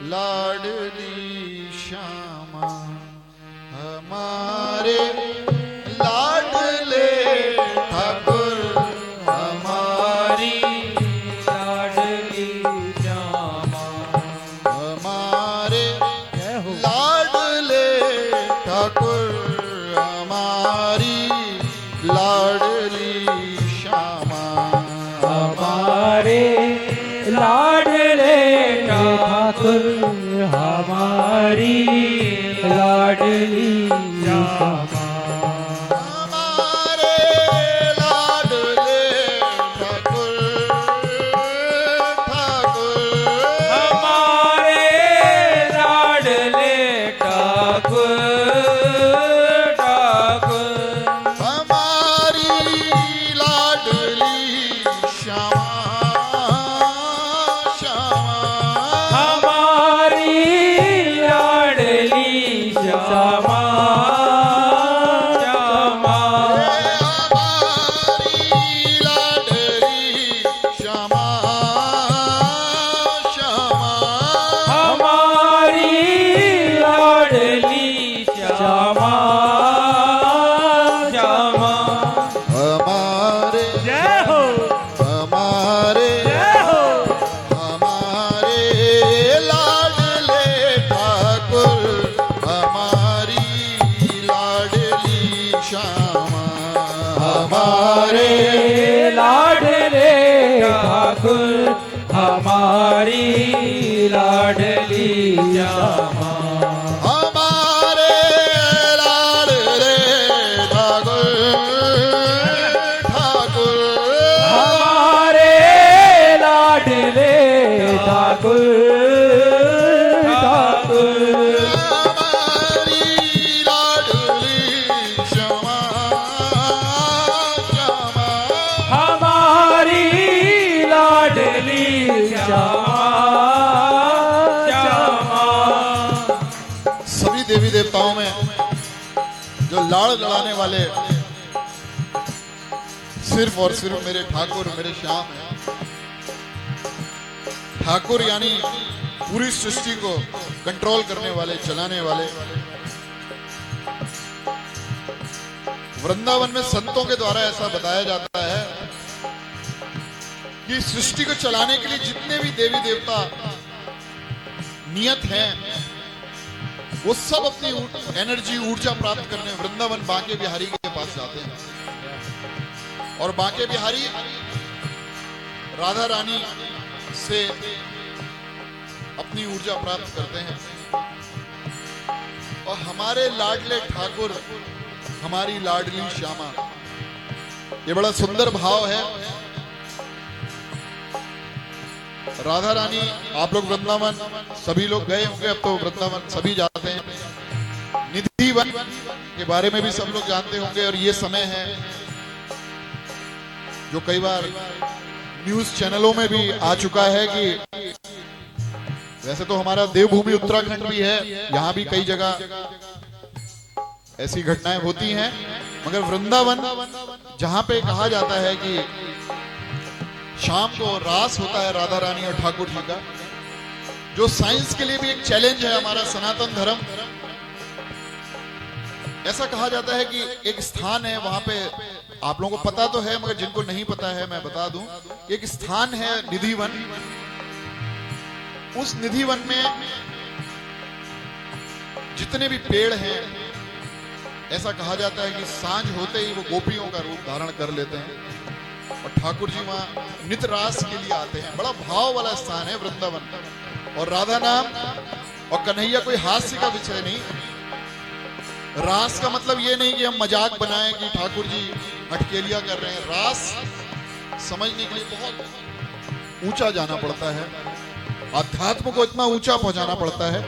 लाडली श्यामा हमारे लाडले ठाकुर हमारी लाडली श्यामा हमारे लाडले ठाकुर हमारी लाडली श्यामा हमारे लाडले ठाकुर हमारी लाडली श्यामा हमारे लाडले ठाकुर हमारे लाडले ठाकुर हमारी लाडली श्यामा हमारी लाडली श्यामा हमारी लाडली श्यामा हमारे जय हो हमारे जय हो हमारे लाडले ठाकुर हमारी लाडली श्यामा हमारे लाडले ठाकुर हमारी लाडली श्यामा हमारे लाडले ठाकुर हमारे लाडले ठाकुर हमारी लाडली श्यामा हमारी लाडली श्यामा सभी देवी देवताओं में जो लाड़ लड़ाने वाले सिर्फ और सिर्फ मेरे ठाकुर मेरे श्याम हैं। ठाकुर यानी पूरी सृष्टि को कंट्रोल करने वाले चलाने वाले। वृंदावन में संतों के द्वारा ऐसा बताया जाता है कि सृष्टि को चलाने के लिए जितने भी देवी देवता नियत हैं वो सब अपनी एनर्जी ऊर्जा प्राप्त करने वृंदावन बांके बिहारी के पास जाते हैं और बांके बिहारी राधा रानी से अपनी ऊर्जा प्राप्त करते हैं। और हमारे लाडले ठाकुर हमारी लाडली श्यामा, ये बड़ा सुंदर भाव है। राधा रानी, आप लोग वृंदावन सभी लोग गए होंगे, अब तो वृंदावन सभी जाते हैं। निधि वन के बारे में भी सब लोग जानते होंगे। और ये समय है जो कई बार न्यूज चैनलों में भी आ चुका है कि वैसे तो हमारा देवभूमि उत्तराखंड भी है, यहाँ भी कई जगह ऐसी घटनाएं होती हैं, मगर वृंदावन जहां पे कहा जाता है कि शाम को रास होता है राधा रानी और ठाकुर जी का, जो साइंस के लिए भी एक चैलेंज है हमारा सनातन धर्म। ऐसा कहा जाता है कि एक स्थान है वहां पे, आप लोगों को पता तो है मगर जिनको नहीं पता है मैं बता दूं, एक स्थान है निधि वन। उस निधि वन में जितने भी पेड़ हैं, ऐसा कहा जाता है कि सांझ होते ही वो गोपियों का रूप धारण कर लेते हैं और ठाकुर जी वहां नित्य रास के लिए आते हैं। बड़ा भाव वाला स्थान है वृंदावन। और राधा नाम और कन्हैया कोई हास्य का विषय नहीं। रास का मतलब ये नहीं कि हम मजाक बनाएं कि ठाकुर जी अटकेलियां कर रहे हैं। रास समझने के लिए बहुत ऊंचा जाना पड़ता है, अध्यात्म को इतना ऊंचा पहुंचाना पड़ता है।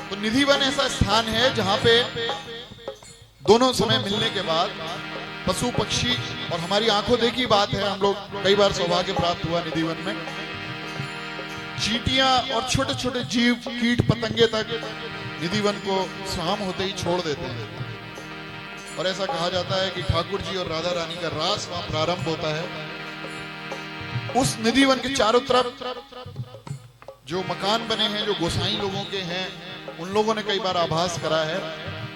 तो निधि वन ऐसा स्थान है जहां पे दोनों समय मिलने के बाद पशु पक्षी, और हमारी आंखों देखी बात है, हम लोग कई बार सौभाग्य प्राप्त हुआ निधि वन में, चींटियां और छोटे छोटे जीव कीट पतंगे तक निधि वन को शाम होते ही छोड़ देते हैं। और ऐसा कहा जाता है कि ठाकुर जी और राधा रानी का रास वहां प्रारंभ होता है। उस निधि वन के चारों तरफ जो मकान बने हैं, जो गोसाई लोगों के हैं, उन लोगों ने कई बार आभास करा है।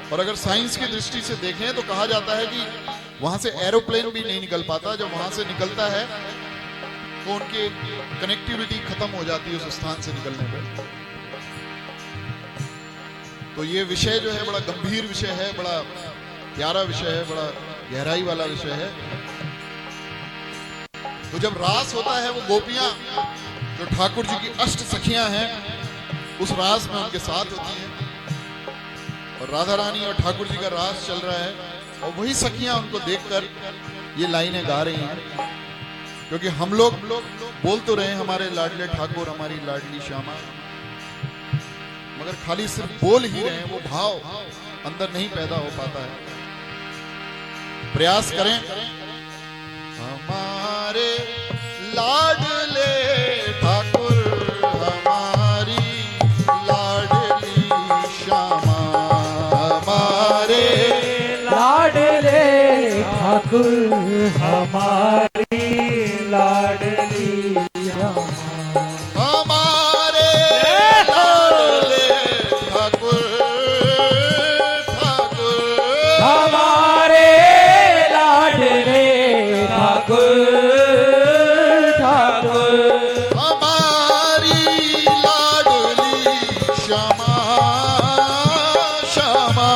और अगर साइंस की दृष्टि से देखें तो कहा जाता है कि वहां से एरोप्लेन भी नहीं निकल पाता। जब वहां से निकलता है तो उनकी कनेक्टिविटी खत्म हो जाती है उस स्थान से निकलने पर। तो ये विषय जो है बड़ा गंभीर विषय है, बड़ा प्यारा विषय है, बड़ा गहराई वाला विषय है। तो जब रास होता है, वो गोपियां जो ठाकुर जी की अष्ट सखियां हैं, उस रास में उनके साथ होती हैं और राधा रानी और ठाकुर जी का रास चल रहा है और वही सखियां उनको देखकर ये लाइनें गा रही हैं। क्योंकि हम लोग बोल तो रहे हैं हमारे लाडले ठाकुर, हमारी लाडली श्यामा, मगर खाली सिर्फ बोल ही रहे हैं, वो भाव अंदर नहीं पैदा हो पाता है। प्रयास करें। हमारे लाडले ठाकुर, हमारी लाडली श्यामा, हमारे लाडले ठाकुर, हमारी लाडली श्यामा, हमारे लाडले ठाकुर, ठाकुर, हमारे लाडले ठाकुर, ठाकुर, हमारी लाडली श्यामा, श्यामा,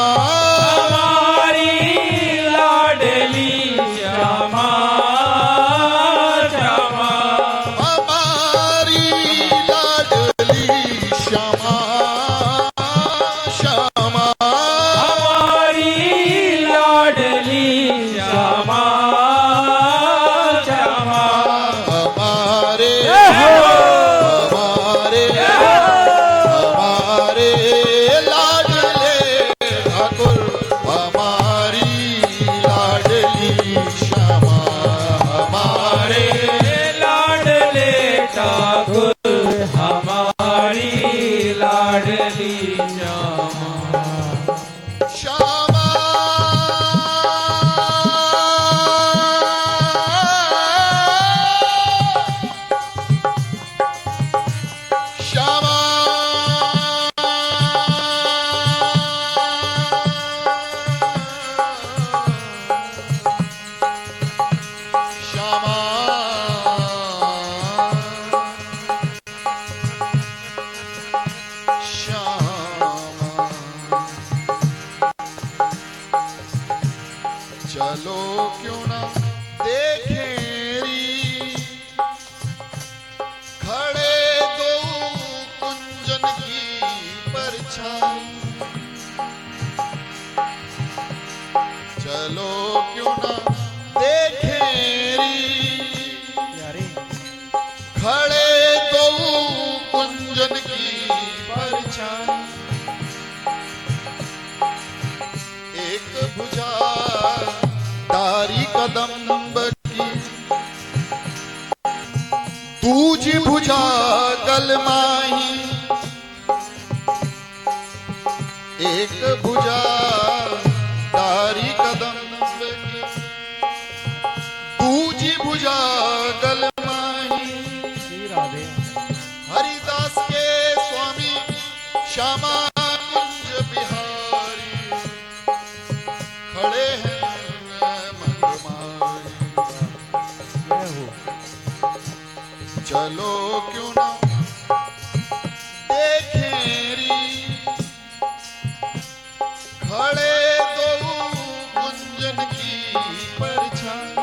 हमारी लाडली श्यामा, श्यामा, हमारी लाडली श्यामा, श्यामा, हमारी लाडली श्यामा, श्यामा, हमारे हमारे हमारे लाडले ठाकुर, हमारी लाडली श्यामा, हमारे लाडले ठाकुर, हमारी लाडली श्यामा, श्यामा, श्यामा, श्यामा, श्यामा, चलो क्यों ना देखें री खड़े दो कुंजन की परछाई, चलो क्यों ना देखें री खड़े दो कुंजन की परछाई, एक भुजा तारी कदम्ब की, दूजी भुजा गलमाही, एक भुजा तारी कदम्ब की, दूजी भुजा गलमाही, हरिदास के स्वामी श्यामा कुंज बिहारी खड़े हैं मंगमाई, चलो क्यों ना देखें री खड़े दो कुंजन की परछाई।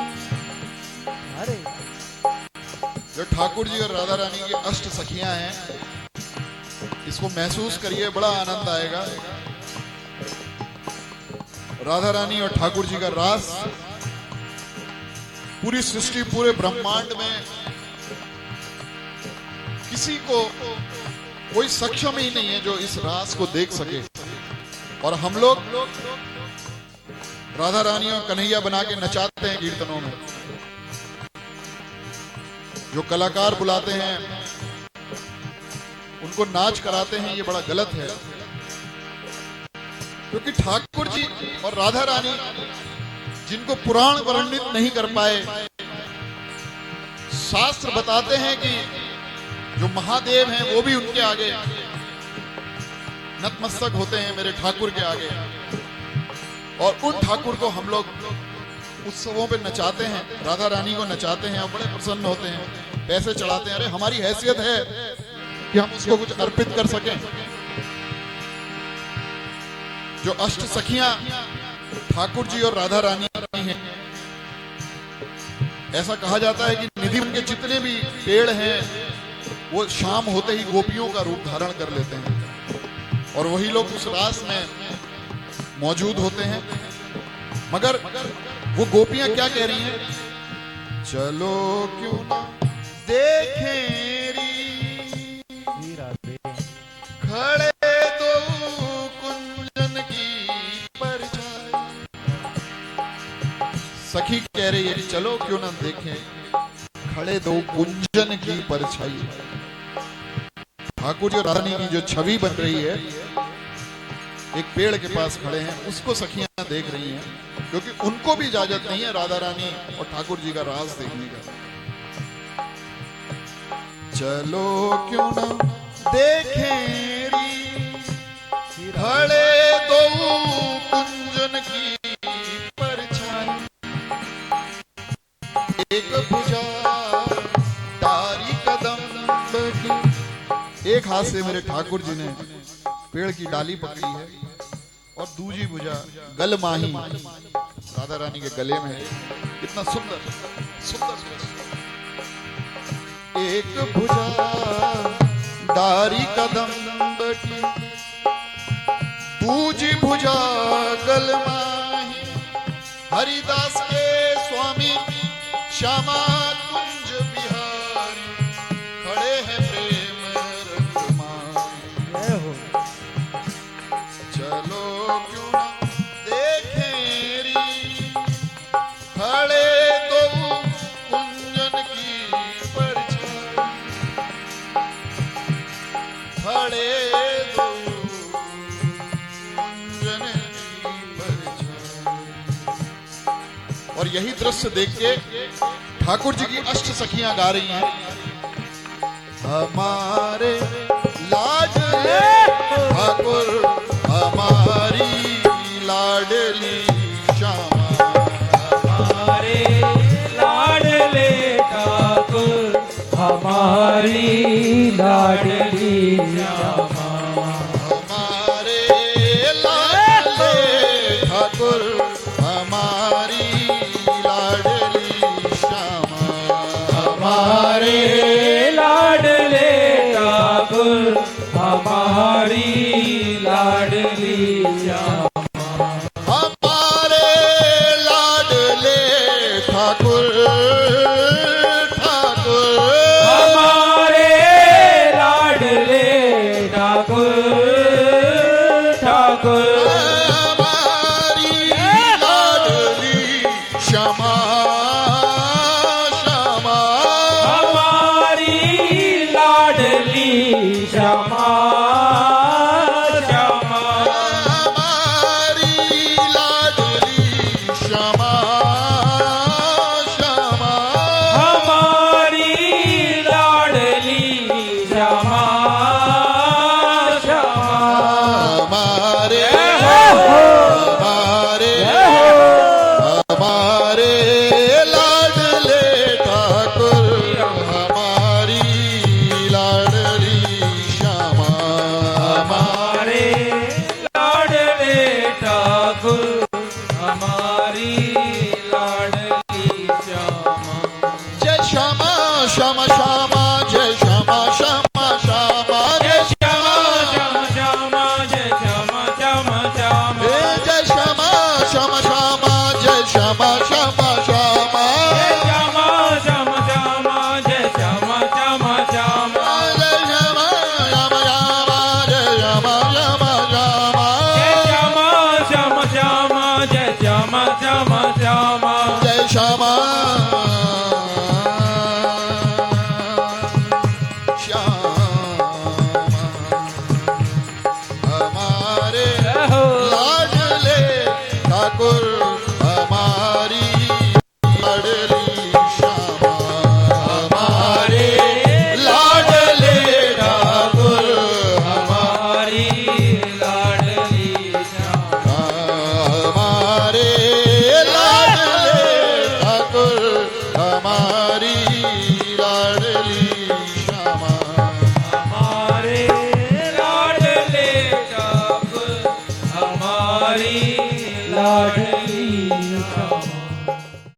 जो ठाकुर जी और राधा रानी की अष्ट सखियां हैं, इसको महसूस करिए, बड़ा आनंद आएगा। राधा रानी और ठाकुर जी का रास पूरी सृष्टि, पूरे ब्रह्मांड में किसी को कोई सक्षम ही नहीं है जो इस रास को देख सके। और हम लोग राधा रानी और कन्हैया बना के नचाते हैं कीर्तनों में। जो कलाकार बुलाते हैं उनको नाच कराते हैं, ये बड़ा गलत है। क्योंकि ठाकुर जी और राधा रानी जिनको पुराण वर्णित नहीं कर पाए, शास्त्र बताते हैं कि जो महादेव हैं वो भी उनके आगे नतमस्तक होते हैं, मेरे ठाकुर के आगे। और उन ठाकुर को हम लोग उत्सवों पे नचाते हैं, राधा रानी को नचाते हैं और बड़े प्रसन्न होते हैं, पैसे चढ़ाते हैं। अरे हमारी हैसियत है कि हम उसको कुछ अर्पित कर सकें। जो अष्ट सखियां ठाकुर जी और राधा रानी हैं, ऐसा कहा जाता है कि निधि के जितने भी पेड़ हैं वो शाम होते ही गोपियों का रूप धारण कर लेते हैं और वही लोग उस रास में मौजूद होते हैं। मगर वो गोपियां क्या कह रही हैं? चलो क्यों ना देखें री खड़े दो कुंजन की परछाई। सखी कह रही है कि चलो क्यों ना देखें खड़े दो कुंजन की परछाई। ठाकुर जी और रानी की जो छवि बन रही है, एक पेड़ के पास खड़े हैं, उसको सखियां देख रही हैं, क्योंकि उनको भी इजाजत नहीं है राधा रानी और ठाकुर जी का राज देखने का। चलो क्यों ना देखें री खड़े दो कुंजन की परछाई। एक भुजा तारी कदम की, एक हाथ से मेरे ठाकुर जी ने पेड़ की डाली पकड़ी है और दूजी भुजा गल माही राधा रानी के गले में है। कितना सुंदर सुंदर दृश्य। एक भुजा डारी कदम की, दूजी भुजा गल माही। हरिदास के स्वामी श्यामा कुंज बिहारी खड़े हैं प्रेम रंगमाई। चलो क्यों ना देखें री खड़े दो कुंजन की परछाई। खड़े दो कुंजन की परछाई। और यही दृश्य देख के ठाकुर जी की अष्ट सखियां गा रही हैं, हमारे लाडले ठाकुर हमारी लाडली श्यामा। हमारे लाडले ठाकुर हमारी लाडली श्यामा। हमारे लाडले ठाकुर हमारी लाडली श्यामा। हमारे लाडले ठाकुर हमारी लाडली श्यामा। हमारे लाडले ठाकुर ठाकुर हमारे लाडले ठाकुर ठाकुर हमारी लाडली श्यामा श्यामा। हमारी लाडली श्यामा श्यामा। हमारी लाडली